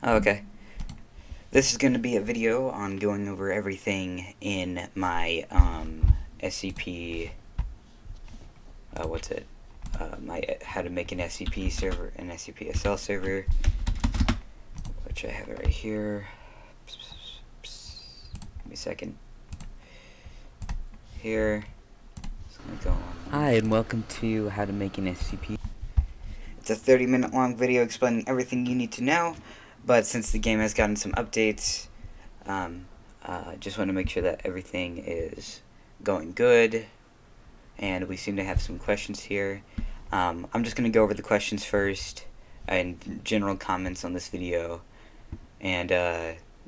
Oh, okay. This is going to be a video on going over everything in my SCP. What's it? My how to make an SCP server, an SCP-SL server, which I have it right here. Give me a second. Here. It's gonna go on. Hi, and welcome to how to make an SCP. It's a 30-minute long video explaining everything you need to know, but since the game has gotten some updates, just want to make sure that everything is going good, and we seem to have some questions here. I'm just going to go over the questions first, and general comments on this video, and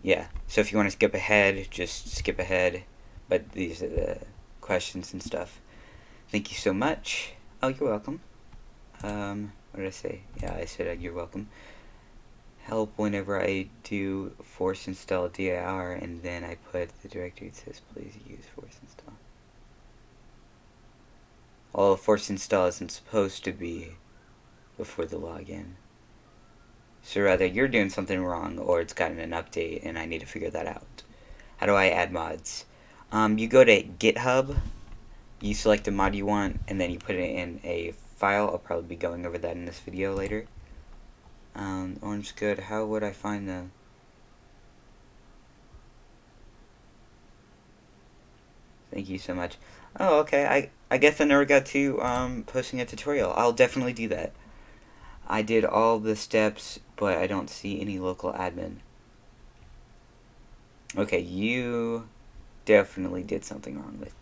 yeah, so if you want to skip ahead, just skip ahead, but these are the questions and stuff. Thank you so much. Oh, you're welcome. What did I say? Yeah, I said you're welcome. Help whenever I do force install dir, and then I put the directory that says please use force install. Well, force install isn't supposed to be before the login. So rather, you're doing something wrong, or it's gotten an update, and I need to figure that out. How do I add mods? You go to GitHub, you select the mod you want, and then you put it in a file. I'll probably be going over that in this video later. Orange good. How would I find the... Thank you so much. Oh, okay. I guess I never got to posting a tutorial. I'll definitely do that. I did all the steps, but I don't see any local admin. Okay, you definitely did something wrong with.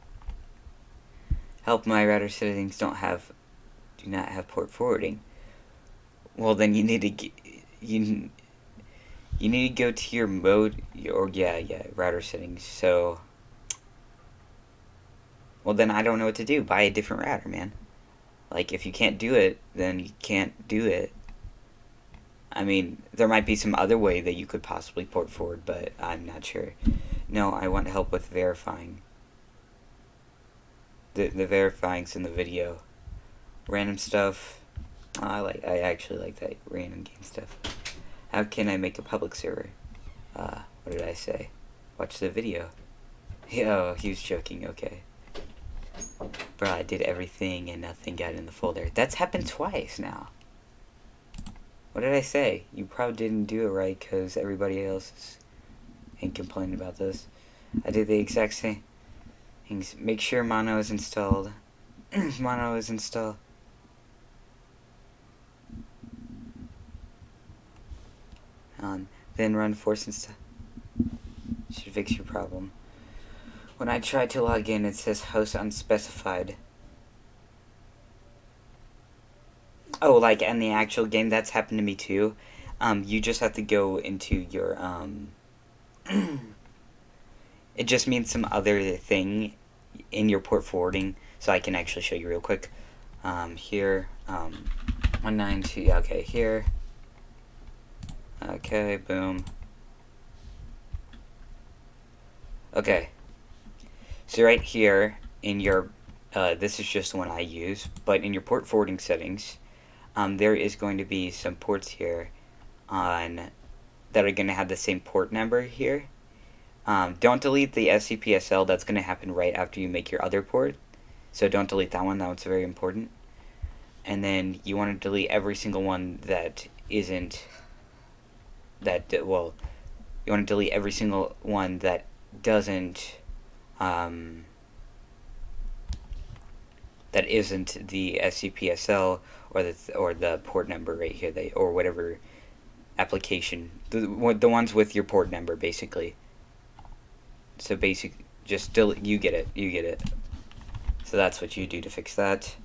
Help, my router settings do not have port forwarding. Well, then you need to you need to go to your mode, or yeah, router settings. So, well, then I don't know what to do. Buy a different router, man. Like, if you can't do it, then you can't do it. I mean, there might be some other way that you could possibly port forward, but I'm not sure. No, I want help with verifying. The verifying's in the video. Random stuff. I actually like that random game stuff. How can I make a public server? What did I say? Watch the video. Oh, he was joking, okay. Bro, I did everything and nothing got in the folder. That's happened twice now. What did I say? You probably didn't do it right because everybody else is complaining about this. I did the exact same things. Make sure mono is installed. Mono is installed. Then run force install. Should fix your problem. When I try to log in, it says host unspecified. Oh, like in the actual game, that's happened to me too. You just have to go into your, it just means some other thing in your port forwarding, so I can actually show you real quick. Here, 192, okay, here. Okay, boom. Okay. So right here, in your, this is just the one I use, but in your port forwarding settings, there is going to be some ports here that are going to have the same port number here. Don't delete the SCP-SL. That's going to happen right after you make your other port. So don't delete that one. That one's very important. And then you want to delete every single one that isn't... well, you want to delete every single one that doesn't... that isn't the SCP-SL or the port number right here, or whatever application, the ones with your port number, basically. So just delete. You get it. So that's what you do to fix that.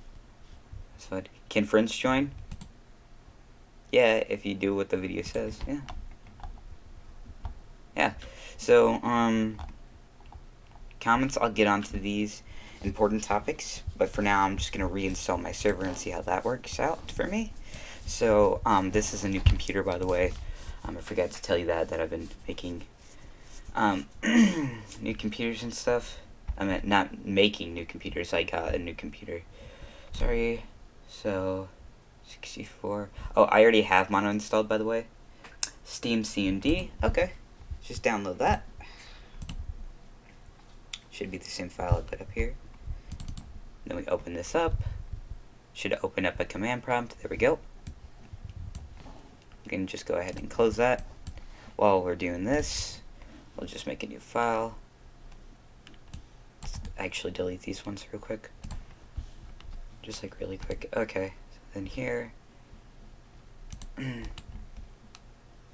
So can friends join? Yeah, if you do what the video says. Yeah. So comments. I'll get onto these important topics, but for now I'm just going to reinstall my server and see how that works out for me. So this is a new computer, by the way. I forgot to tell you that I've been making new computers and stuff. I meant not making new computers, I got a new computer. Sorry. So 64. Oh, I already have mono installed, by the way. Steam CMD. Okay, just download that. Should be the same file I put up here. Then we open this up. Should open up a command prompt. There we go. We can just go ahead and close that. While we're doing this, we'll just make a new file. Let's actually delete these ones real quick. Just like really quick. Okay, so then here. And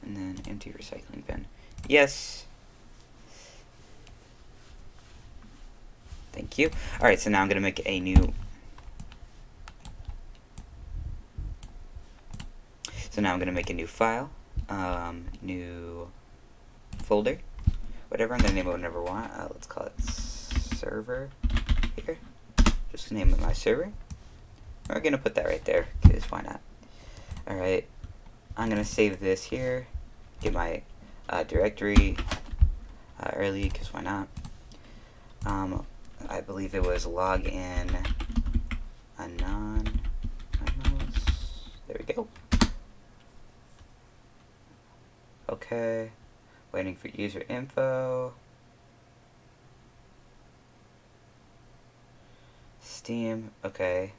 then empty recycling bin. Yes. Thank you. Alright, so now I'm going to make a new... file. New folder. Whatever, I'm going to name it whatever I want. Let's call it server here. Just name it my server. We're going to put that right there, because why not? Alright, I'm going to save this here. Get my directory early, because why not? I believe it was login anonymous. There we go. Okay. Waiting for user info. Steam. Okay.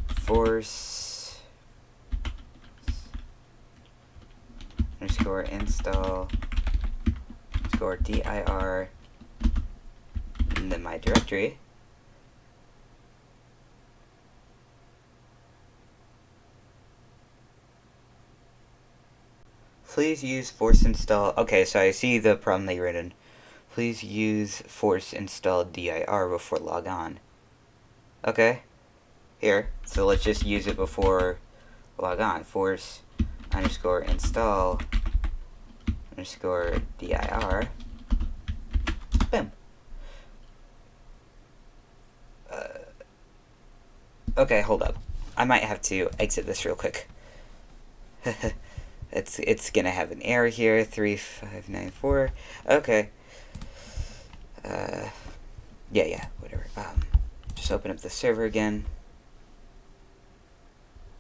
Force underscore install underscore dir. And then my directory. Please use force install. Okay, so I see the problem that you written. Please use force install dir before log on. Okay. Here. So let's just use it before log on. Force underscore install underscore dir. Boom. Okay, hold up. I might have to exit this real quick. It's gonna have an error here, 3594. Okay. Yeah, whatever. Just open up the server again.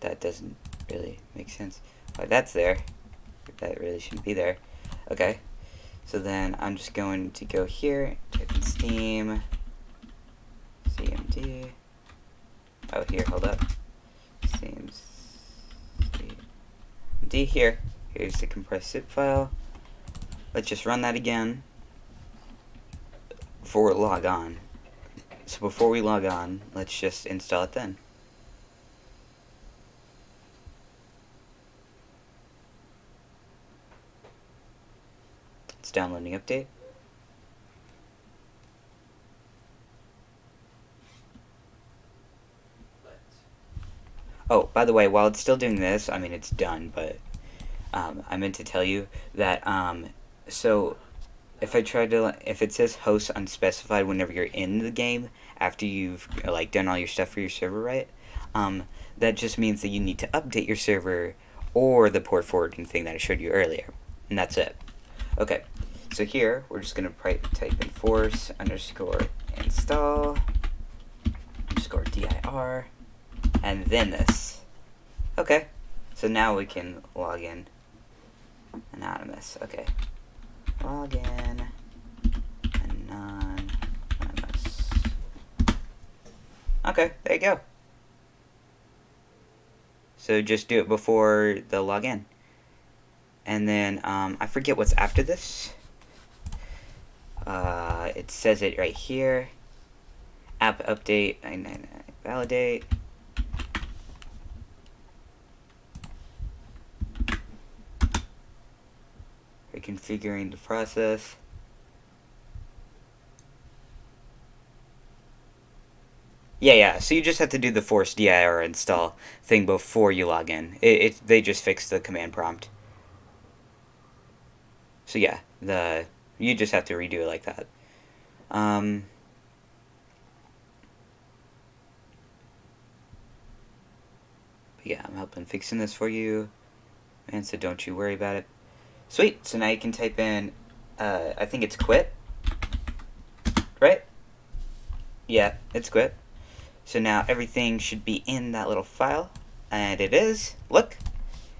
That doesn't really make sense. Why that's there. That really shouldn't be there. Okay. So then I'm just going to go here, type in Steam CMD. Oh, here, hold up. Steam CMD here. Here's the compressed zip file. Let's just run that again before we log on. So before we log on, let's just install it then. It's downloading update. Oh, by the way, while it's still doing this, I mean, it's done, but I meant to tell you that, so if it says host unspecified whenever you're in the game, after you've, like, done all your stuff for your server, right, that just means that you need to update your server or the port forwarding thing that I showed you earlier, and that's it. Okay, so here, we're just going to type in force underscore install underscore dir. And then this. Okay. So now we can log in. Anonymous. Okay. Login. Anonymous. Okay, there you go. So just do it before the login. And then, I forget what's after this. It says it right here. App update. Validate. Reconfiguring the process. Yeah, so you just have to do the force dir install thing before you log in. They just fixed the command prompt. So yeah, you just have to redo it like that. But yeah, I'm helping fixing this for you. Man, so don't you worry about it. Sweet, so now you can type in, I think it's quit, right? Yeah, it's quit. So now everything should be in that little file, and it is. Look,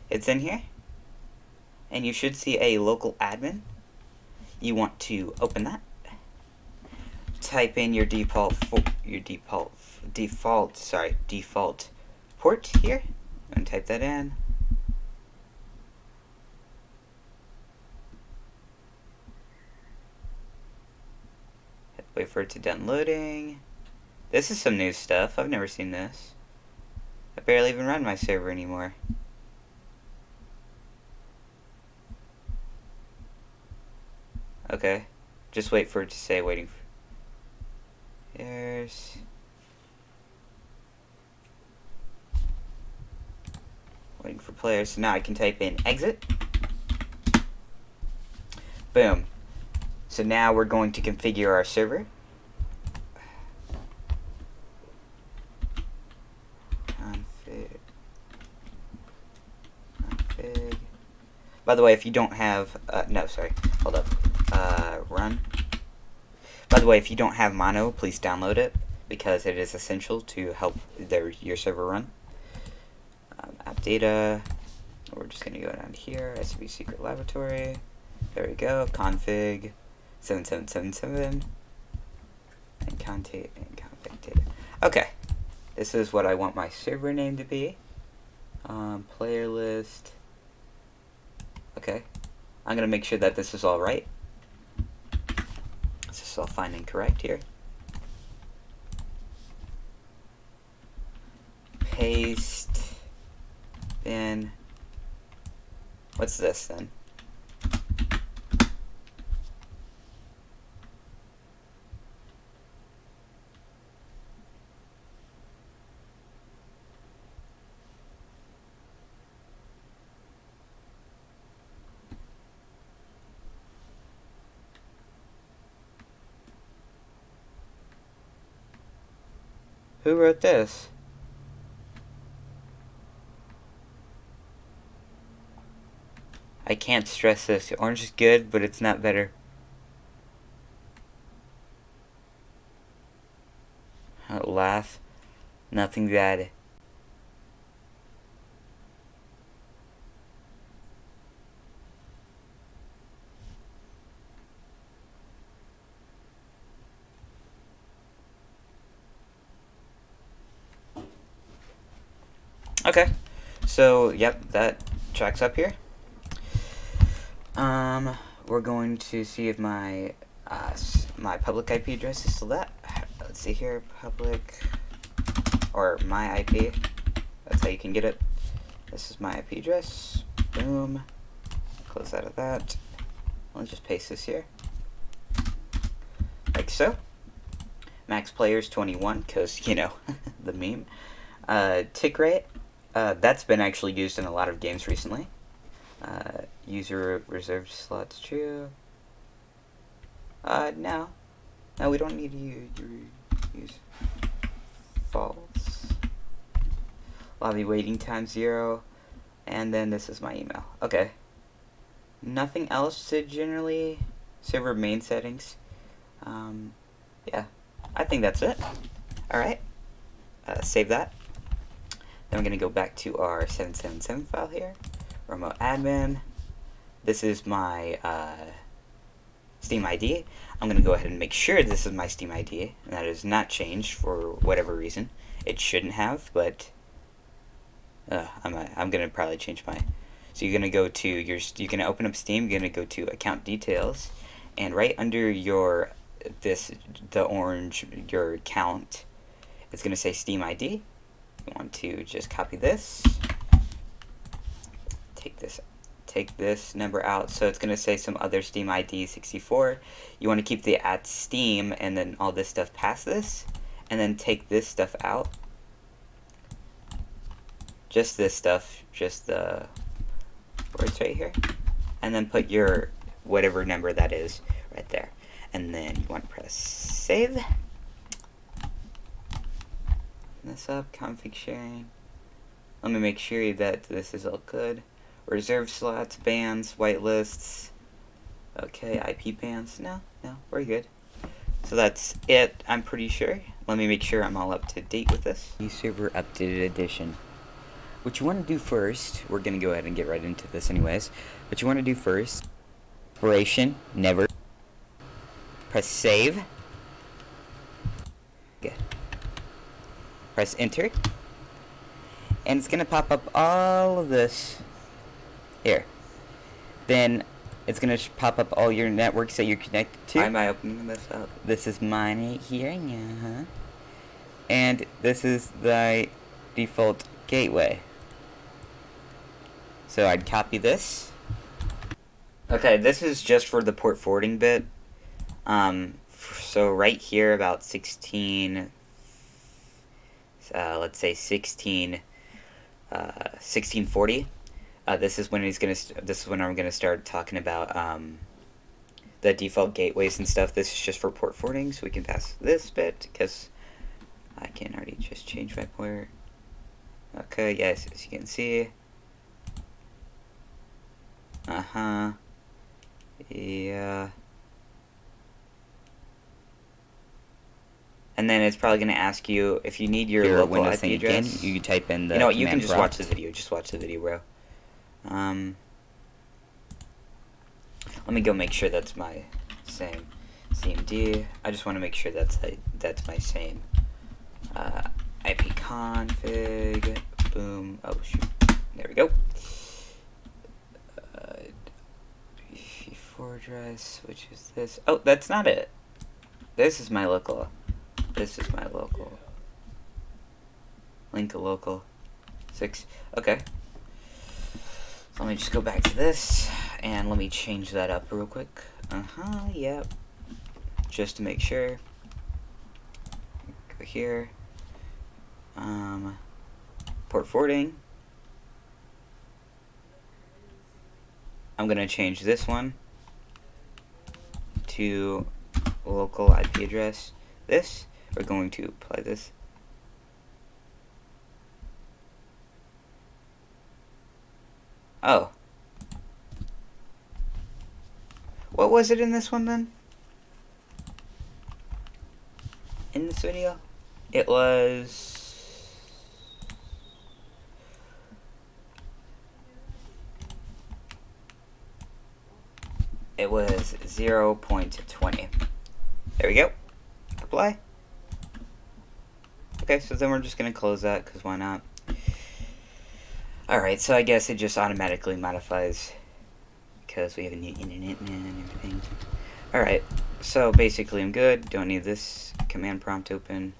it's in here. and you should see a local admin. You want to open that. Type in your default port here, and type that in. Wait for it to done loading. This is some new stuff. I've never seen this. I barely even run my server anymore. Okay. Just wait for it to say waiting for... There's... Waiting for players. So now I can type in exit. Boom. So now we're going to configure our server. Config. By the way, if you don't have... no, sorry. Hold up. Run. By the way, if you don't have Mono, please download it, because it is essential to help your server run. App data. We're just going to go down here. SCP Secret Laboratory. There we go. Config 7777. And config data. Okay. This is what I want my server name to be. Player list. Okay. I'm going to make sure that this is all right. This is all fine and correct here. Paste. Then. What's this then? Who wrote this? I can't stress this. Orange is good, but it's not better. Laugh. Nothing bad. Okay, so yep, that tracks up here. We're going to see if my my public IP address is still that. Let's see here, public or my IP. That's how you can get it. This is my IP address. Boom. Close out of that. I'll just paste this here, like so. Max players 21, cause you know the meme. Tick rate. That's been actually used in a lot of games recently. User reserved slots true. No, we don't need to use false. Lobby waiting time 0, and then this is my email. Okay. Nothing else to generally server main settings. Yeah, I think that's it. All right. Save that. Then we're going to go back to our 777 file here. Remote admin. This is my Steam ID. I'm going to go ahead and make sure this is my Steam ID, and that is not changed for whatever reason. It shouldn't have, but I'm going to probably change my... So you're going to go to your... You're going to open up Steam, you're going to go to account details, and right under your... the orange, your account, it's going to say Steam ID. You want to just copy this, take this number out, so it's going to say some other Steam ID 64. You want to keep the at Steam and then all this stuff past this, and then take this stuff out. Just this stuff, just the words right here, and then put your whatever number that is right there, and then you want to press save. This up, config sharing. Let me make sure that this is all good. Reserved slots, bans, whitelists. Okay, IP bans. No, we're good. So that's it, I'm pretty sure. Let me make sure I'm all up to date with this. Server updated edition. what you want to do first, we're going to go ahead and get right into this anyways. What you want to do first, exploration, never. Press save. Good. Press enter. And it's going to pop up all of this here. Then it's going to pop up all your networks that you're connected to. Why am I opening this up? This is mine right here. Yeah. And this is the default gateway. So I'd copy this. Okay, this is just for the port forwarding bit. So right here about 16, let's say 1640. This is when I'm gonna start talking about the default gateways and stuff. This is just for port forwarding, so we can pass this bit because I can already just change my port. Okay, yes, as you can see. Yeah. And then it's probably going to ask you if you need your local Windows IP address. Again, you type in the. You know what? You can just watch the video. Just watch the video, bro. Let me go make sure that's my same CMD. I just want to make sure that's my same IP config. Boom. Oh shoot. There we go. IP4 address, which is this. Oh, that's not it. This is my local. This is my local. Link a local 6. Okay. So let me just go back to this and let me change that up real quick. Yep. Just to make sure. Go here. Port forwarding. I'm gonna change this one to local IP address. This. We're going to apply this. Oh. What was it in this one then? In this video? It was... It was 0.20. There we go. Apply. Okay, so then we're just going to close that, because why not? Alright, so I guess it just automatically modifies, because we have a new internet and everything. Alright, so basically I'm good. Don't need this command prompt open.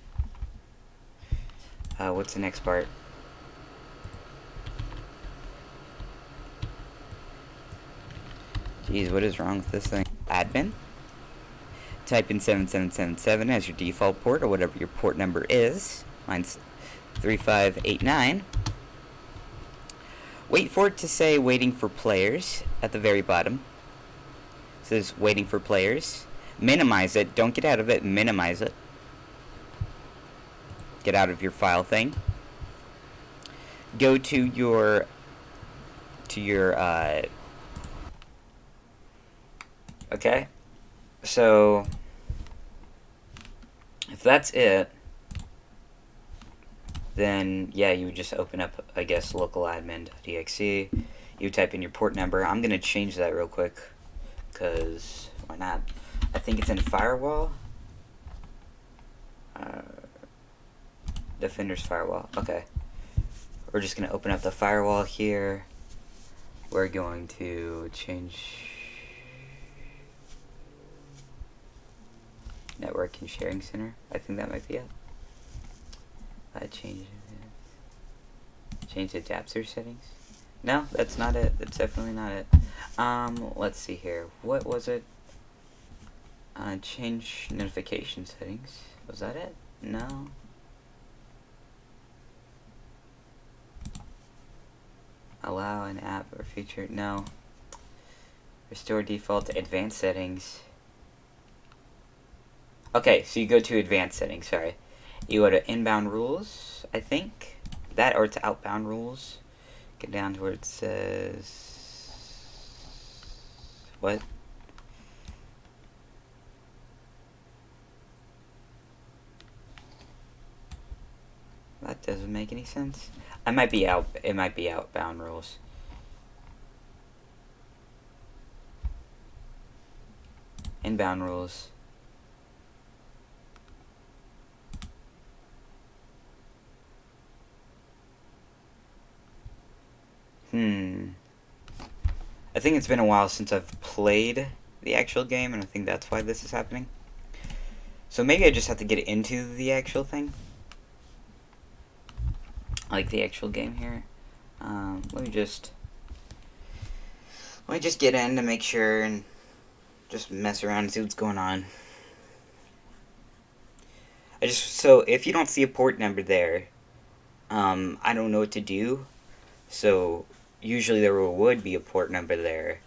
What's the next part? Jeez, what is wrong with this thing? Admin? Type in 7777 as your default port, or whatever your port number is. Mine's 3589. Wait for it to say waiting for players at the very bottom. It says waiting for players. Minimize it. Don't get out of it. Minimize it. Get out of your file thing. Go to your okay. So, if that's it, then yeah, you would just open up, I guess, localadmin.exe. You type in your port number. I'm gonna change that real quick, cause why not? I think it's in firewall. Defender's firewall. Okay. We're just gonna open up the firewall here. We're going to change network and sharing center. I think that might be it. Change the adapter settings. No, that's not it. That's definitely not it. Let's see here. What was it? Change notification settings. Was that it? No. Allow an app or feature. No. Restore default to advanced settings. Okay, so you go to advanced settings, sorry. You go to inbound rules, I think. That, or to outbound rules. Get down to where it says... What? That doesn't make any sense. I might be out. It might be outbound rules. Inbound rules. I think it's been a while since I've played the actual game, and I think that's why this is happening. So maybe I just have to get into the actual thing. Like the actual game here. Let me just get in to make sure and just mess around and see what's going on. So if you don't see a port number there, I don't know what to do. So usually there would be a port number there,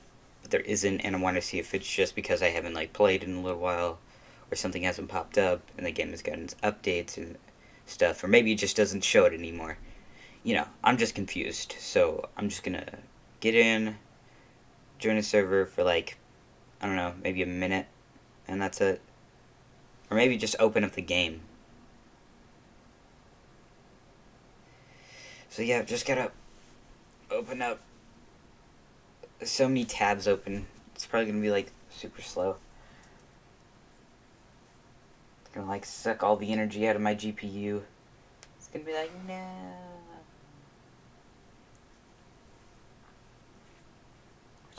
but there isn't, and I want to see if it's just because I haven't like played in a little while, or something hasn't popped up and the game has gotten updates and stuff, or maybe it just doesn't show it anymore. You know, I'm just confused. So I'm just gonna get in, join a server for like, I don't know, maybe a minute, and that's it. Or maybe just open up the game. So yeah, just gotta open up. There's so many tabs open. It's probably gonna be like super slow. It's gonna like suck all the energy out of my GPU. It's gonna be like, no.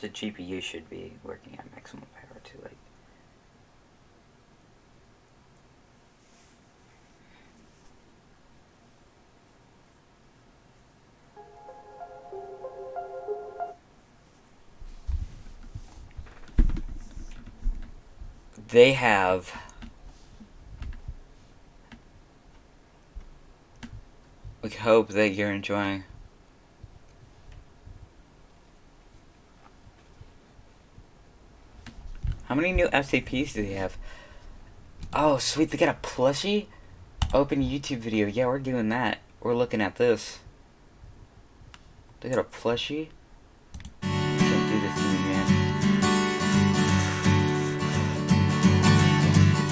The GPU should be working at maximum power too, like. They have we hope that you're enjoying. How many new FCPs do they have? Oh, sweet, they got a plushie? Open YouTube video. Yeah, we're doing that. We're looking at this. They got a plushie? Can't do this to me, man.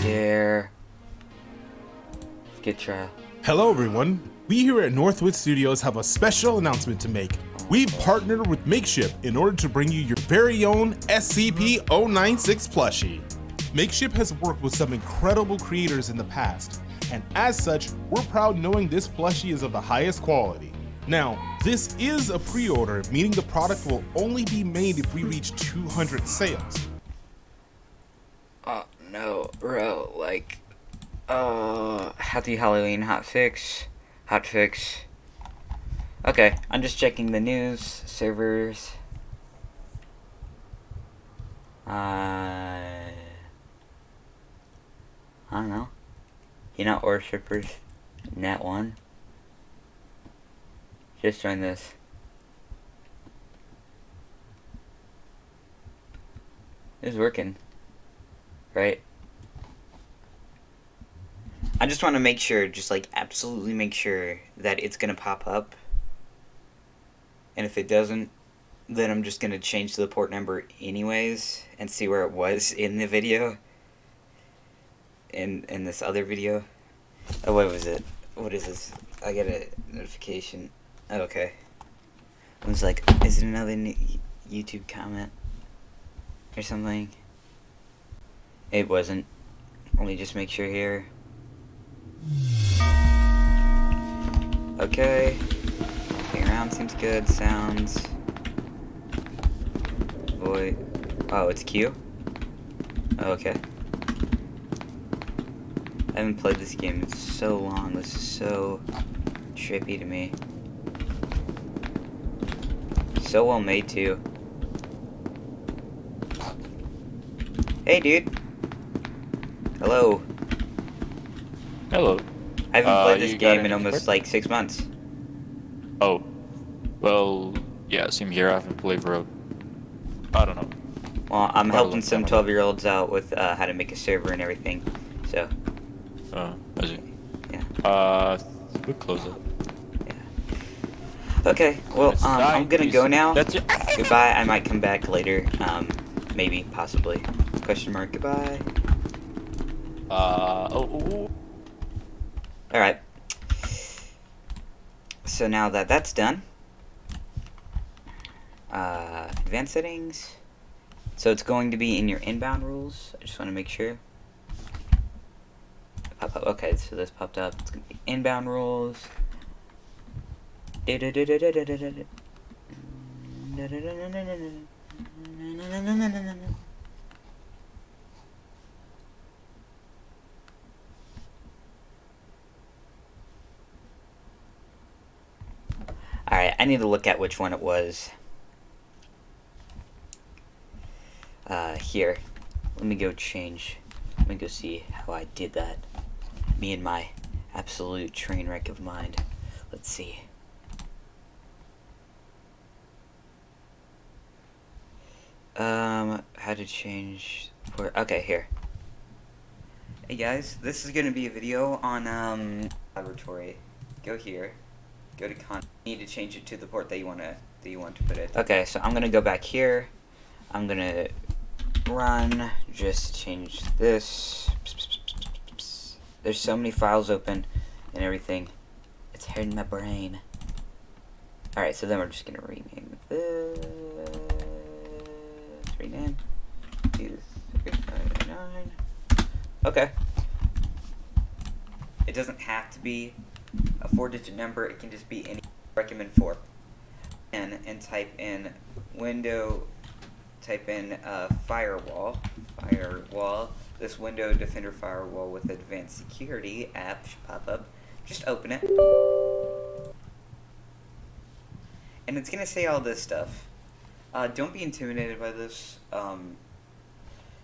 Dare. Get trial. Hello everyone, we here at Northwood Studios have a special announcement to make. We've partnered with Makeship in order to bring you your very own SCP-096 plushie. Makeship has worked with some incredible creators in the past, and as such, we're proud knowing this plushie is of the highest quality. Now, this is a pre-order, meaning the product will only be made if we reach 200 sales. Oh no, bro, like, Happy Halloween hotfix. Okay, I'm just checking the news, servers. I don't know. Not Worshippers, Net 1. Just join this. It's working. Right? I just want to make sure, just like absolutely make sure that it's going to pop up. And if it doesn't, then I'm just going to change the port number anyways and see where it was in the video. In this other video. Oh, what was it? What is this? I got a notification. Oh, okay. I was like, is it another YouTube comment? Or something? It wasn't. Let me just make sure here. Okay. Looking around seems good. Sounds. Boy. Oh, it's Q? Oh, okay. I haven't played this game in so long. This is so trippy to me. So well made, too. Hey, dude. Hello. Hello. I haven't played this game in almost like 6 months. Oh. Well, yeah, same here. I haven't played for I don't know. Well, I'm helping some 12-year-olds out with how to make a server and everything, so. I see. Yeah. We'll close it. Yeah. Okay, well, I'm gonna go now. That's it. Goodbye, I might come back later. Maybe, possibly. Question mark, goodbye. Alright. So now that that's done, advanced settings. So it's going to be in your inbound rules. I just want to make sure. Pop up. Okay, so this popped up. It's going to be inbound rules. Alright, I need to look at which one it was. Here. Let me go change. Let me go see how I did that. Me and my absolute train wreck of mind. Let's see. How to change port. Okay, here. Hey guys, this is gonna be a video on laboratory. Go here. Go to con. You need to change it to the port that you want to put it. Okay, so I'm gonna go back here. I'm gonna run. Just change this. There's so many files open and everything. It's hurting my brain. Alright, so then we're just gonna rename this. Rename. 2359. Okay. It doesn't have to be a 4-digit number. It can just be any. Recommend 4. And type in window. Type in firewall. Firewall. This window defender firewall with advanced security app should pop up. Just open it. And it's gonna say all this stuff. Don't be intimidated by this.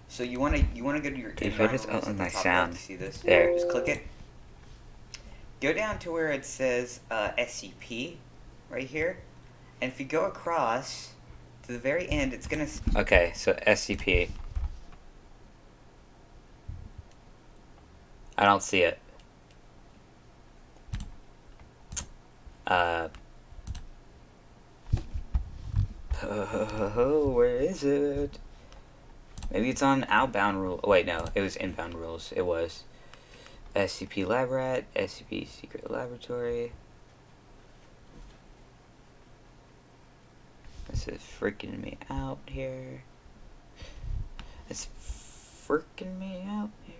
So you wanna go to your environment at the top left to see this. There. Just click it. Go down to where it says SCP, right here, and if you go across to the very end, it's gonna. Okay, so SCP. I don't see it. Where is it? Maybe it's on outbound rule. Oh, wait, no, it was inbound rules. It was SCP Lab Rat, SCP Secret Laboratory. This is freaking me out here. It's freaking me out here.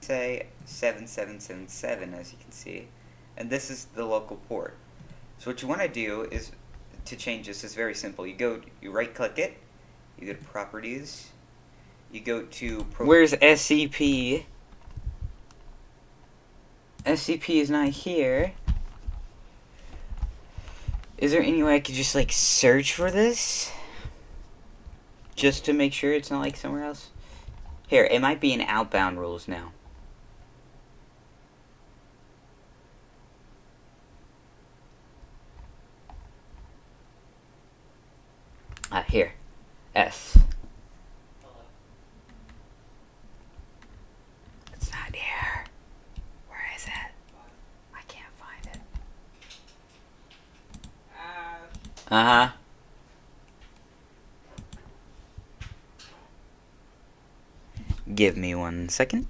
Say 7777, as you can see, and this is the local port. So what you want to do is to change this is very simple. You right click it, you go to properties, you go to where's SCP? SCP is not here. Is there any way I could just like search for this? Just to make sure it's not like somewhere else? Here, it might be in outbound rules now. Here. S. It's not here. Where is it? I can't find it. Uh-huh. Give me 1 second.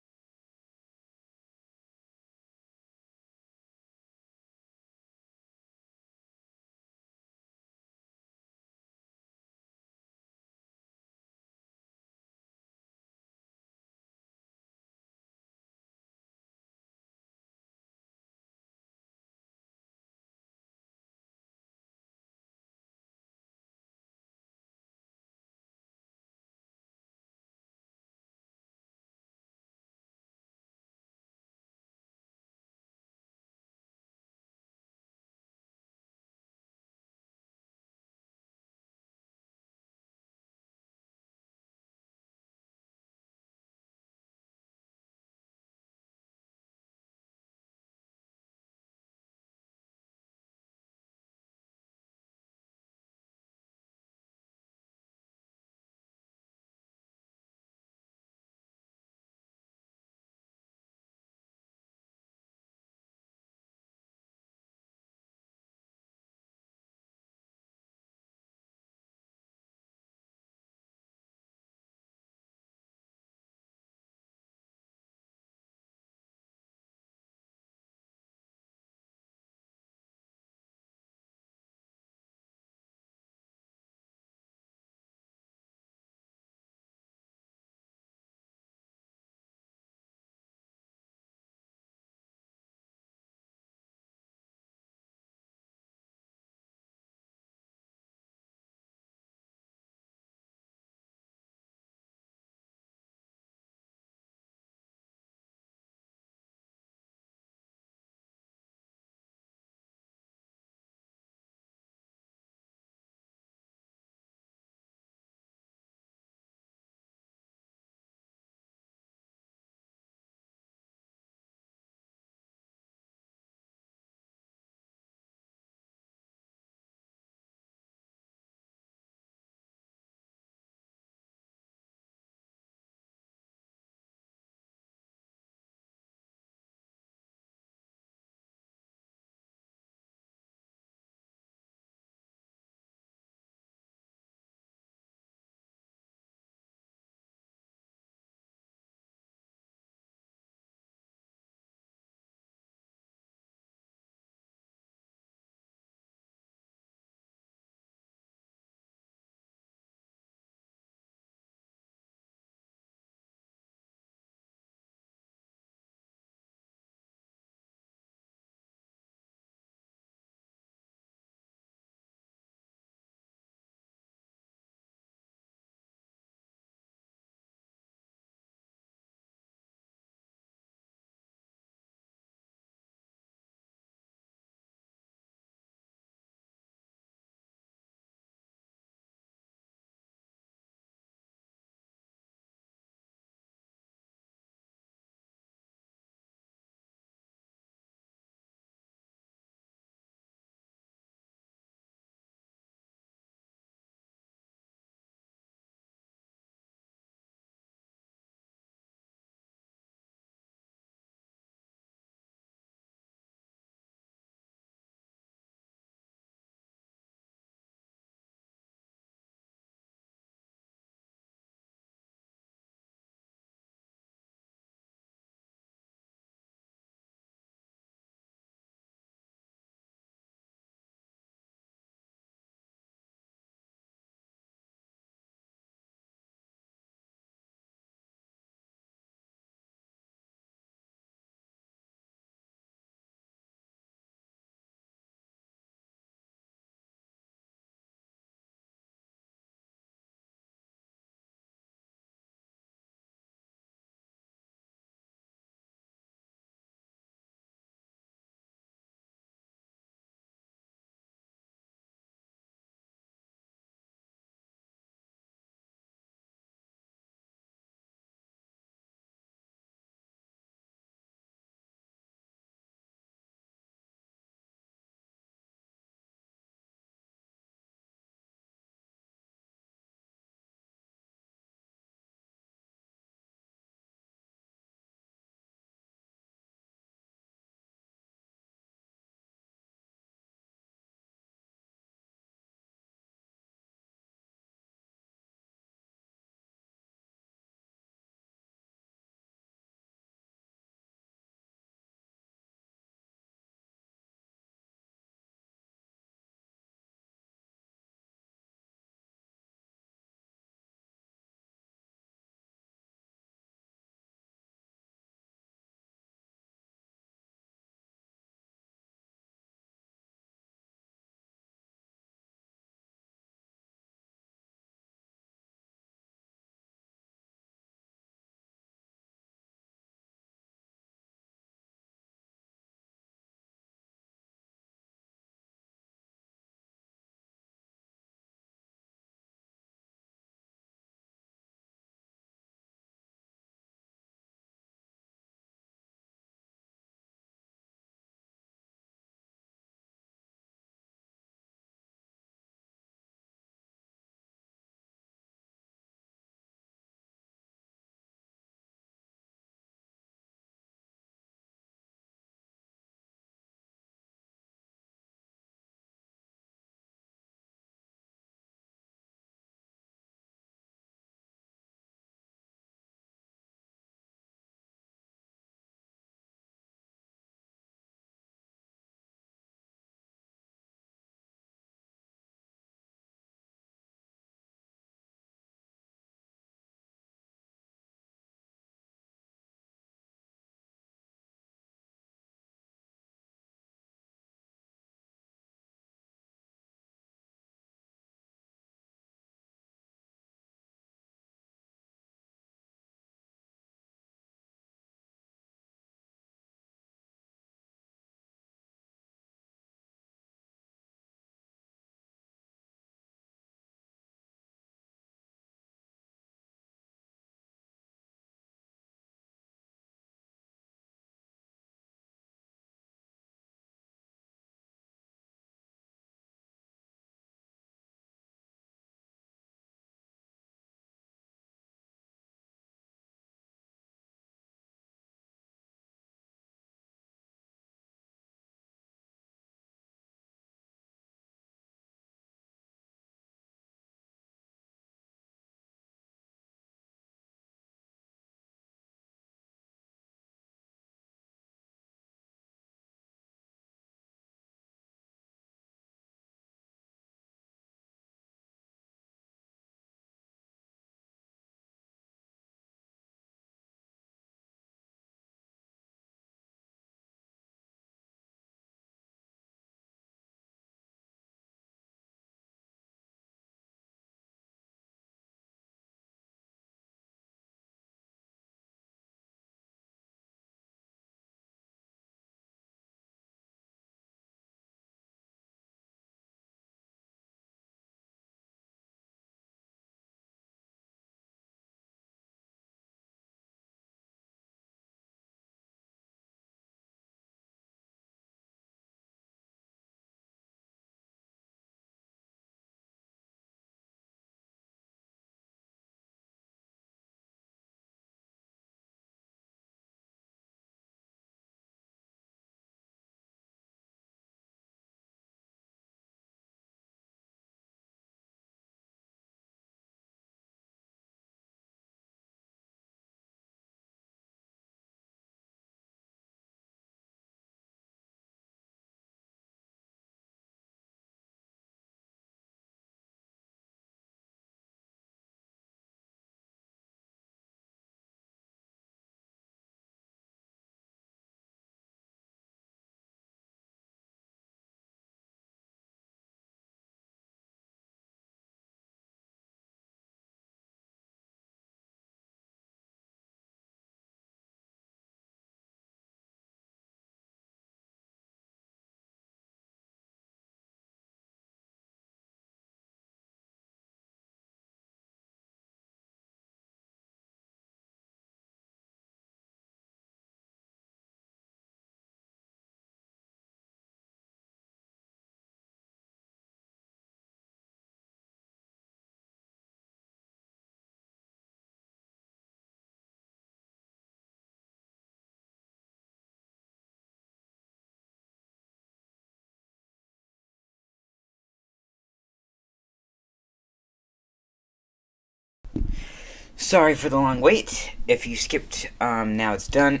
Sorry for the long wait. If you skipped, now it's done.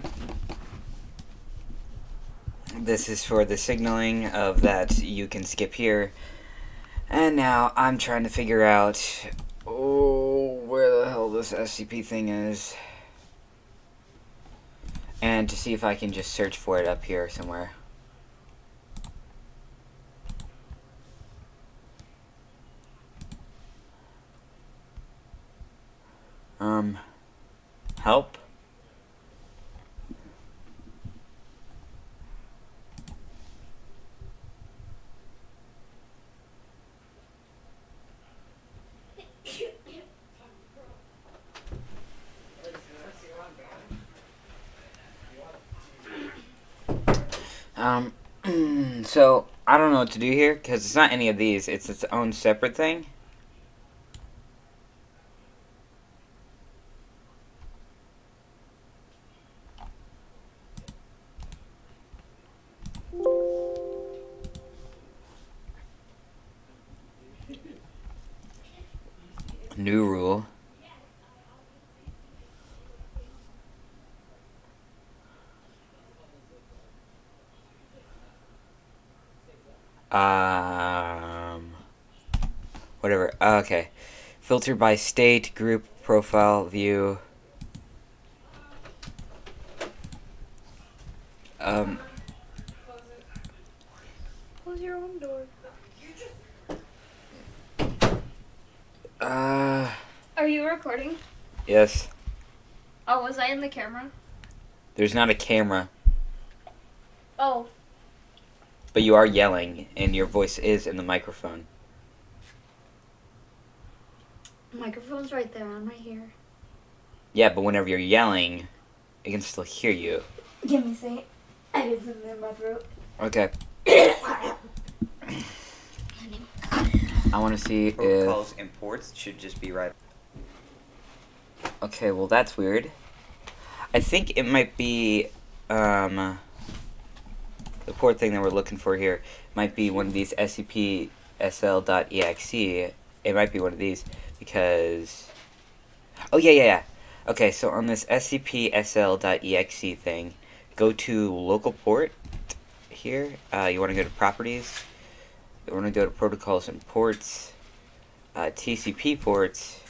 This is for the signaling of that you can skip here. And now I'm trying to figure out where the hell this SCP thing is. And to see if I can just search for it up here somewhere. Help? So, I don't know what to do here, because it's not any of these, it's its own separate thing. New rule. Whatever. Okay. Filter by state, group, profile, view. Close your own door. Are you recording? Yes. Oh, was I in the camera? There's not a camera, Oh, but you are yelling, and your voice is in the microphone. microphone's right there. I'm right here. Yeah, but whenever you're yelling, it can still hear you. Give me a second. I get something in my throat. Okay. I want to see if... Protocols and ports should just be right. Okay, well that's weird. I think it might be, the port thing that we're looking for here might be one of these scp-sl.exe. It might be one of these, because... Oh, yeah. Okay, so on this scp-sl.exe thing, go to local port here. You want to go to properties. You want to go to protocols and ports, TCP ports,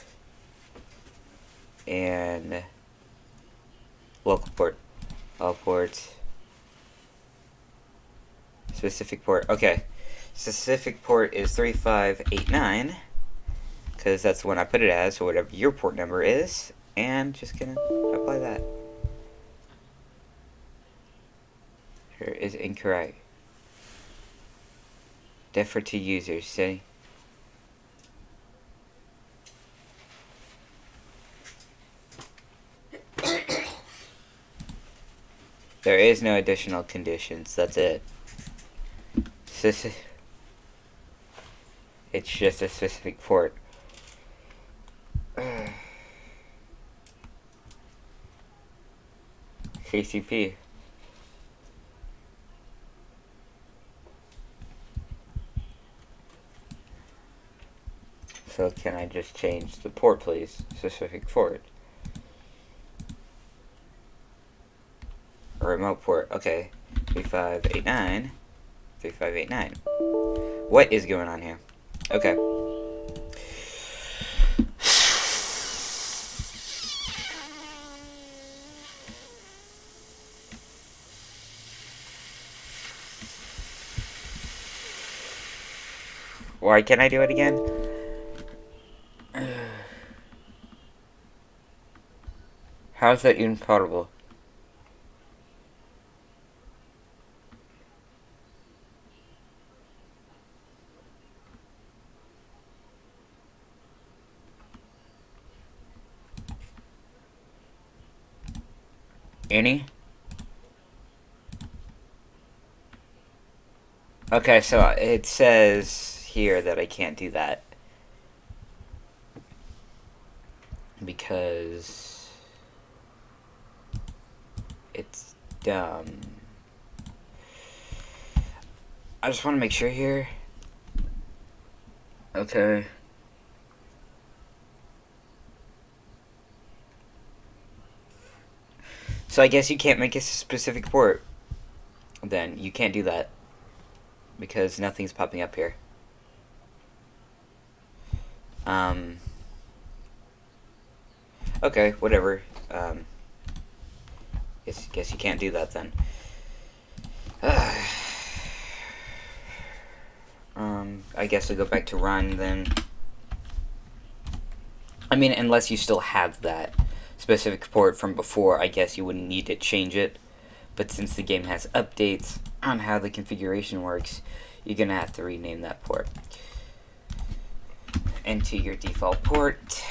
and local port, all ports, specific port. Okay, specific port is 3589, because that's the one I put it as, so whatever your port number is, and just gonna apply that. Here is incorrect. Defer to users, see? There is no additional conditions, that's it. It's just a specific port. KCP. So can I just change the port, please? Specific port. A remote port. Okay. 3589. 3589. What is going on here? Okay. Why can't I do it again? How is that even possible? Any? Okay, so it says here that I can't do that. Because it's dumb. I just want to make sure here. Okay. So I guess you can't make a specific port. Then you can't do that because nothing's popping up here. Okay, whatever. Guess you can't do that then. I guess I'll go back to run then. I mean, unless you still have that specific port from before, I guess you wouldn't need to change it. But since the game has updates on how the configuration works, you're gonna have to rename that port. Enter your default port.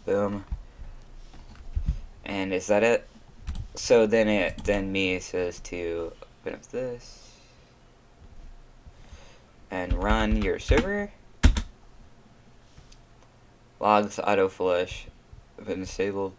Boom. And is that it? So then it says to open up this and run your server. Logs auto flush been disabled.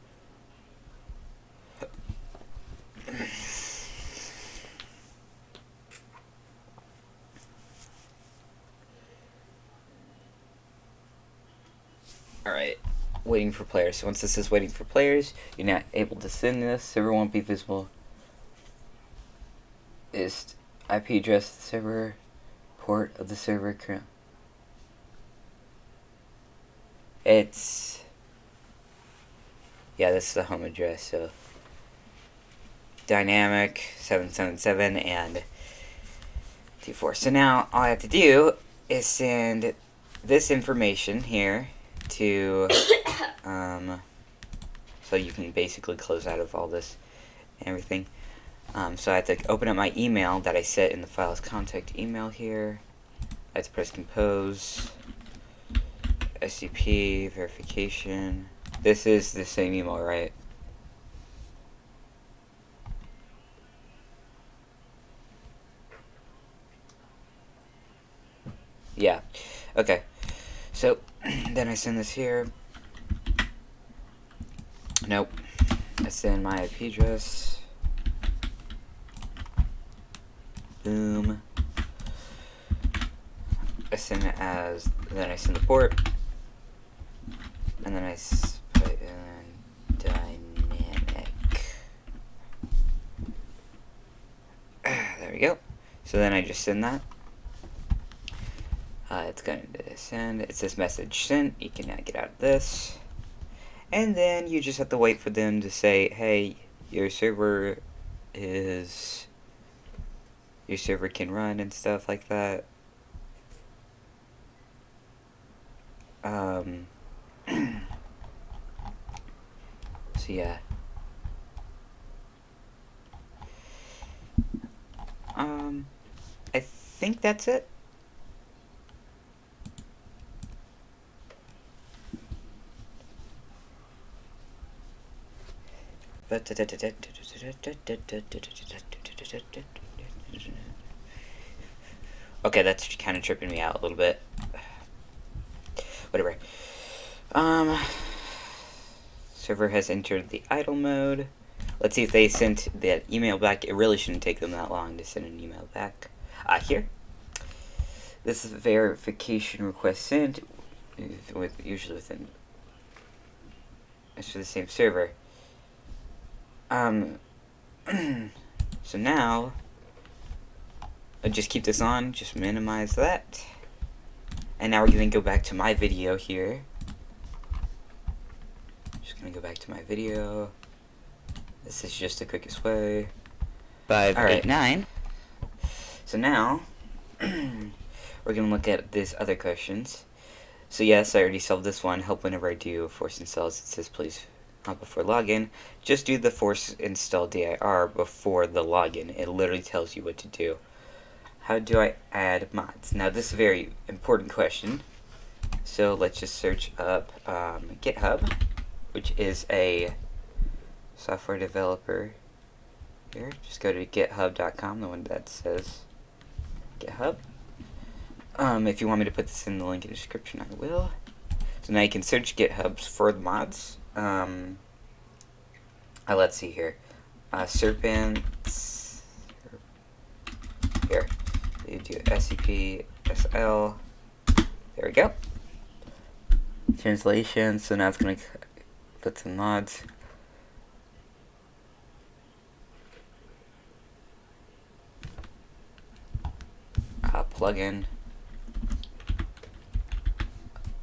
Alright, waiting for players. So once this is waiting for players, you're not able to send this. Server won't be visible. Is IP address of the server, port of the server current. It's, yeah, this is the home address, so dynamic 777 and 24. So now all I have to do is send this information here to so you can basically close out of all this and everything. So I have to open up my email that I set in the file's contact email here. I have to press compose, SCP, verification. This is the same email, right? Yeah. Okay. So then I send this here. Nope. I send my IP address. Boom. I send it as, then I send the port. And then I put in dynamic. There we go. So then I just send that. It's going to send. It says message sent. You can now get out of this. And then you just have to wait for them to say, hey, your server can run and stuff like that. So yeah. I think that's it. Okay, that's kind of tripping me out a little bit. Whatever. Server has entered the idle mode. Let's see if they sent that email back. It really shouldn't take them that long to send an email back. Here. This is verification request sent. Usually within. It's for the same server. So now, I just keep this on, just minimize that. And now we're going to go back to my video here. Just going to go back to my video. This is just the quickest way. 5, All right. 8, 9. So now, we're going to look at these other questions. So yes, I already solved this one. Help whenever I do force installs. It says please before login. Just do the force install dir before the login. It literally tells you what to do. How do I add mods? Now this is a very important question. So let's just search up GitHub, which is a software developer here. Just go to github.com, the one that says GitHub. If you want me to put this in the link in the description, I will. So now you can search GitHubs for the mods. Let's see here. Serpents. Here. You do SCP, SL. There we go. translation. So now it's gonna put some mods. Plugin.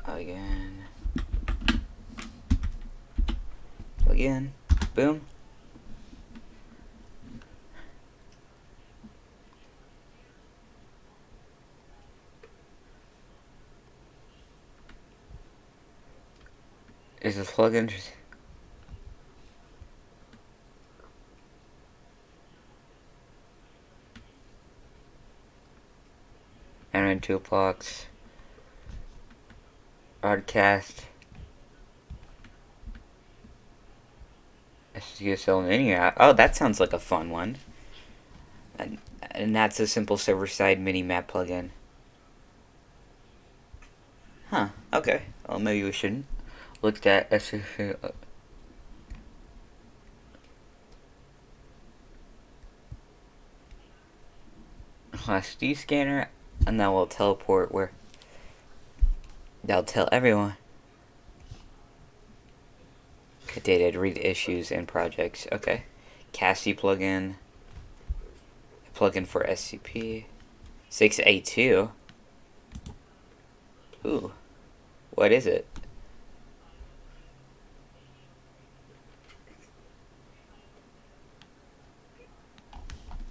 Again. Plugin. Boom. Is this plugin? Android Toolbox. Broadcast. SQL Mini app. Oh, that sounds like a fun one. And that's a simple server-side mini-map plugin. Huh, okay. Well, maybe we shouldn't. Looked at SQL. SD scanner, and that will teleport where. That'll tell everyone. Data to read issues and projects. Okay. Cassie plugin. Plugin for SCP. 6A2. Ooh. What is it?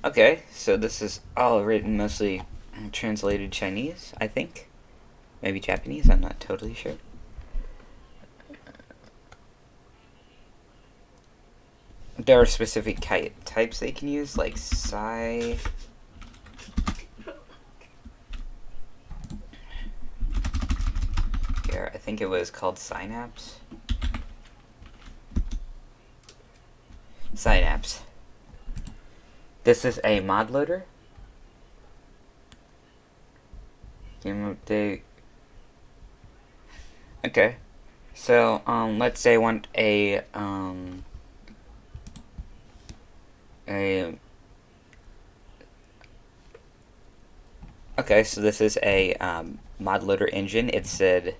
Okay, so this is all written mostly translated Chinese, I think. Maybe Japanese, I'm not totally sure. There are specific types they can use, like Psy. Here, I think it was called Synapse. Synapse. This is a mod loader. Game update. Okay. So, let's say I want a okay, so this is a mod loader engine. It said,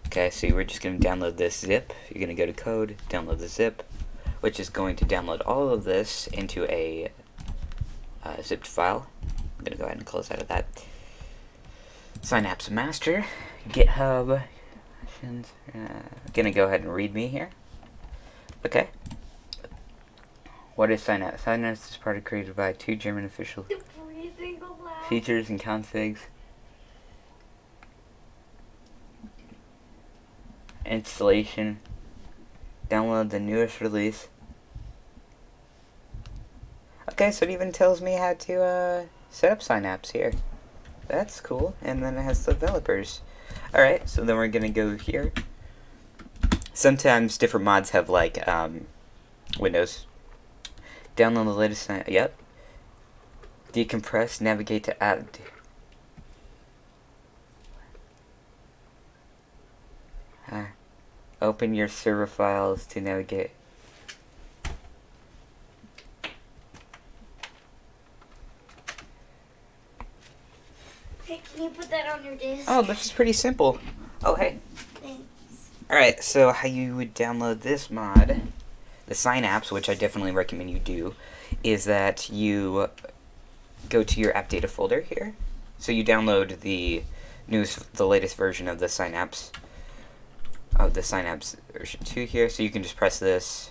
okay, so we're just going to download this zip. You're going to go to code, download the zip, which is going to download all of this into a zipped file. I'm going to go ahead and close out of that. Synapse master, GitHub. Going to go ahead and read me here. Okay. What is Synapse? Synapse is part created by two German officials. Features and configs. Installation. Download the newest release. Okay, so it even tells me how to set up Synapse here. That's cool. And then it has the developers. Alright, so then we're gonna go here. Sometimes different mods have like Windows. Download the latest. Yep. Decompress. Navigate to add. Open your server files to navigate. Hey, can you put that on your disk? Oh, this is pretty simple. Oh, hey. Thanks. Alright, so how you would download this mod, the Synapse, which I definitely recommend you do, is that you go to your app data folder here. So you download the latest version of the Synapse, version 2 here. So you can just press this.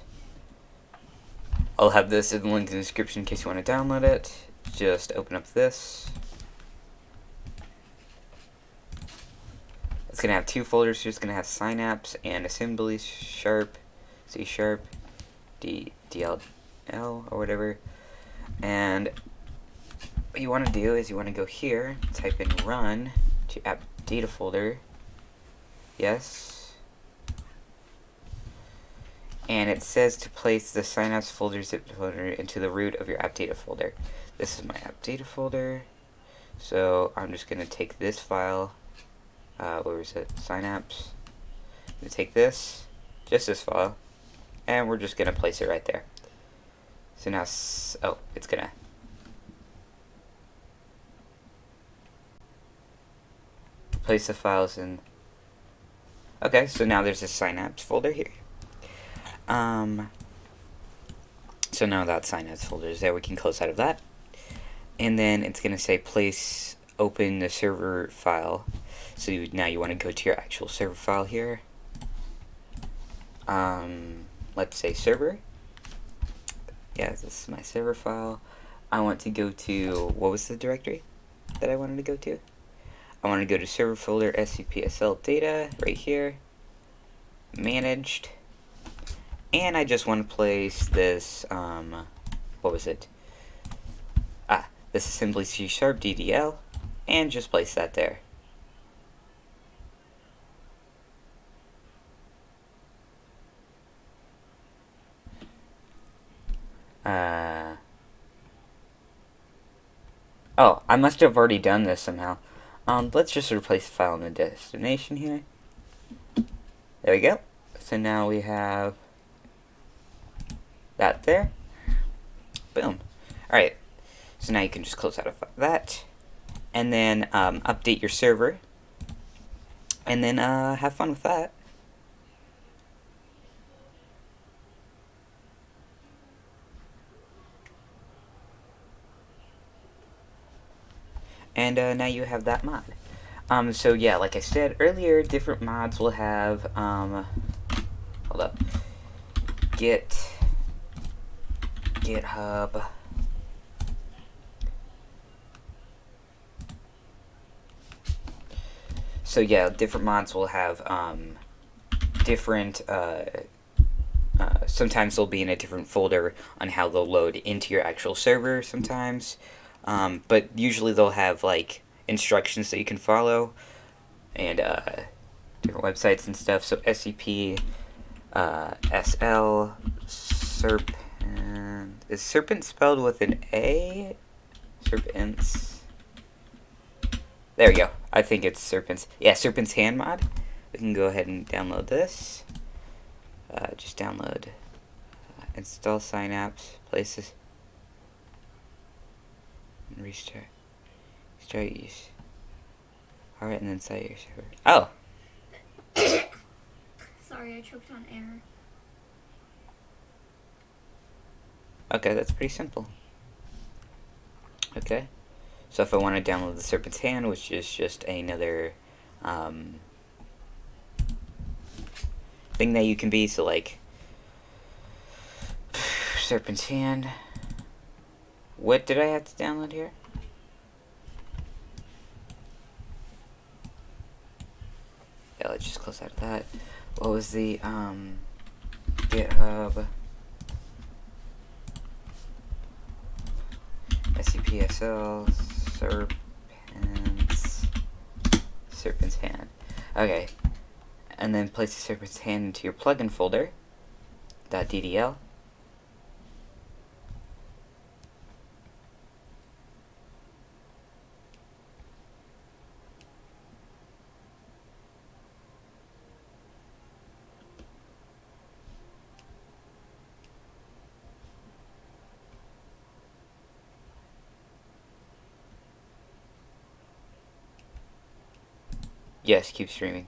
I'll have this in the link in the description in case you want to download it. Just open up this. It's going to have two folders here. It's going to have Synapse and assembly sharp, C sharp, DLL or whatever. And what you want to do is you want to go here, type in run to app data folder. Yes. And it says to place the Synapse folder zip folder into the root of your app data folder. This is my app data folder. So I'm just going to take this file. Where is it? Synapse. I'm going to take this, just this file, and we're just going to place it right there. So now, oh, it's going to place the files in. Okay, so now there's a Synapse folder here. So now that Synapse folder is there, we can close out of that. And then it's going to say place open the server file. So now you want to go to your actual server file here. Let's say server. Yeah, this is my server file. I want to go to, what was the directory that I wanted to go to? I want to go to server folder scpsl data right here, managed, and I just want to place this, what was it? This assembly C# DDL, and just place that there. Oh, I must have already done this somehow. Let's just replace the file in the destination here. There we go. So now we have that there. Boom. Alright. So now you can just close out of that. And then update your server. And then have fun with that. And now you have that mod. So yeah, like I said earlier, different mods will have, hold up, GitHub, so yeah, different mods will have, different, sometimes they'll be in a different folder on how they'll load into your actual server sometimes. But usually they'll have like instructions that you can follow, and different websites and stuff. So SCP, SL, Serpent. Is Serpent spelled with an A? Serpents. There we go. I think it's Serpents. Yeah, Serpent's Hand mod. We can go ahead and download this. Just download, install Synapse, places. Restart use. Alright, and then cite your server. Oh! Sorry, I choked on air. Okay, that's pretty simple. Okay. So if I want to download the Serpent's Hand, which is just another thing that you can be, so like Serpent's Hand. What did I have to download here? Yeah, let's just close out of that. What was the, GitHub, SCPSL, Serpent's Hand. Okay. And then place the Serpent's Hand into your plugin folder, .ddl. Yes, keep streaming.